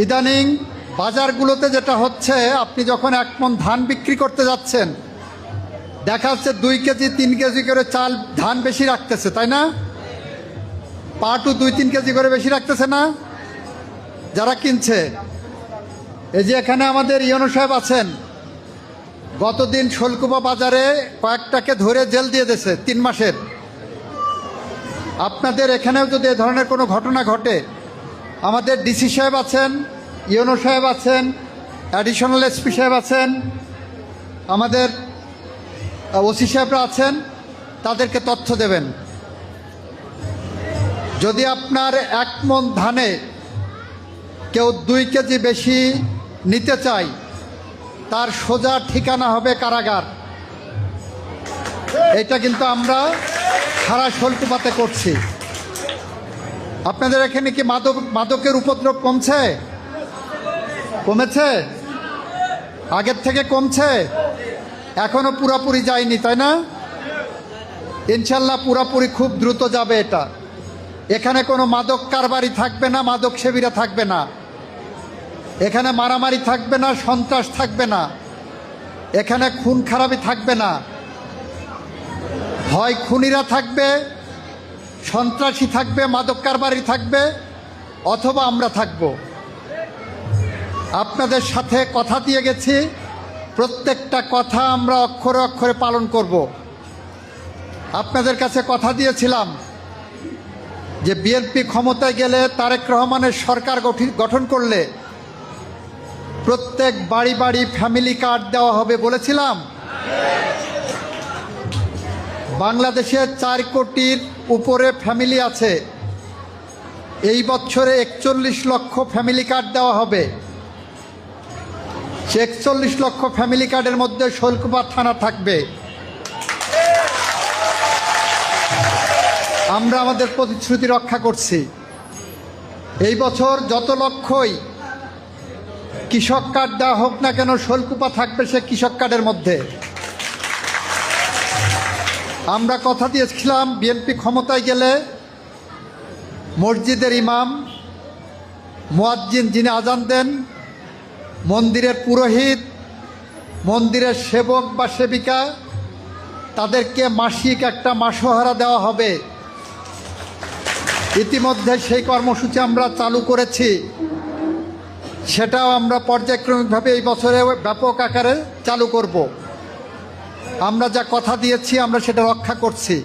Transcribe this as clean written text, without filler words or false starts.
ইদানিং বাজারগুলোতে যেটা হচ্ছে, আপনি যখন 1 মণ ধান বিক্রি করতে যাচ্ছেন, দেখা যাচ্ছে 2 কেজি 3 কেজি করে চাল ধান বেশি রাখতেছে, তাই না? পাটও 2-3 কেজি করে বেশি রাখতেছে না যারা কিনছে। এই যে এখানে আমাদের ইউনো সাহেব আছেন, গতদিন শোলকুপা বাজারে কয়েকটাকে ধরে জেল দিয়ে দিয়েছে 3 মাসের। আপনাদের এখানেও যদি এ ধরনের কোনো ঘটনা ঘটে, আমাদের ডিসি সাহেব আছেন, ইউনো সাহেব আছেন, অ্যাডিশনাল এসপি সাহেব আছেন, আমাদের ওসি সাহেবরা আছেন, তাদেরকে তথ্য দেবেন। যদি আপনার 1 মণ ধানে কেউ 2 কেজি বেশি নিতে চায়, তার সোজা ঠিকানা হবে কারাগার। এটা কিন্তু আমরা সারা শোলকুপাতে করছি। আপনাদের এখানে কি মাদকের উপদ্রব কমেছে? আগের থেকে কমছে? এখনো পুরোপুরি যায়নি, তাই না? ইনশাল্লাহ পুরোপুরি খুব দ্রুত যাবে এটা। এখানে কোনো মাদক কারবারি থাকবে না, মাদক সেবীরা থাকবে না, এখানে মারামারি থাকবে না, সন্ত্রাস থাকবে না, এখানে খুন খারাপি থাকবে না। হয় খুনিরা থাকবে, সন্ত্রাসী থাকবে, মাদক কারবারি থাকবে, অথবা আমরা থাকব। আপনাদের সাথে কথা দিয়ে গেছি, প্রত্যেকটা কথা আমরা অক্ষরে অক্ষরে পালন করব। আপনাদের কাছে কথা দিয়েছিলাম যে বিএনপি ক্ষমতায় গেলে, তারেক রহমানের সরকার গঠন করলে প্রত্যেক বাড়ি বাড়ি ফ্যামিলি কার্ড দেওয়া হবে বলেছিলাম। বাংলাদেশে 4 কোটির উপরে ফ্যামিলি আছে। এই বছরে 41 লক্ষ ফ্যামিলি কার্ড দেওয়া হবে। 41 লক্ষ ফ্যামিলি কার্ডের মধ্যে শোলকুপা থানা থাকবে। আমরা আমাদের প্রতিশ্রুতি রক্ষা করছি। এই বছর যত লক্ষই কৃষক কার্ড দেওয়া হোক না কেন, শোলকুপা থাকবে সে কৃষক কার্ডের মধ্যে। আমরা কথা দিয়েছিলাম বিএনপি ক্ষমতায় গেলে মসজিদের ইমাম, মুয়াজ্জিন যিনি আজান দেন, মন্দিরের পুরোহিত, মন্দিরের সেবক বা সেবিকা, তাদেরকে মাসিক একটা মাসোহারা দেওয়া হবে। ইতিমধ্যে সেই কর্মসূচি আমরা চালু করেছি। সেটাও আমরা পর্যায়ক্রমিকভাবে এই বছরে ব্যাপক আকারে চালু করব। আমরা যা কথা দিয়েছি আমরা সেটা রক্ষা করছি।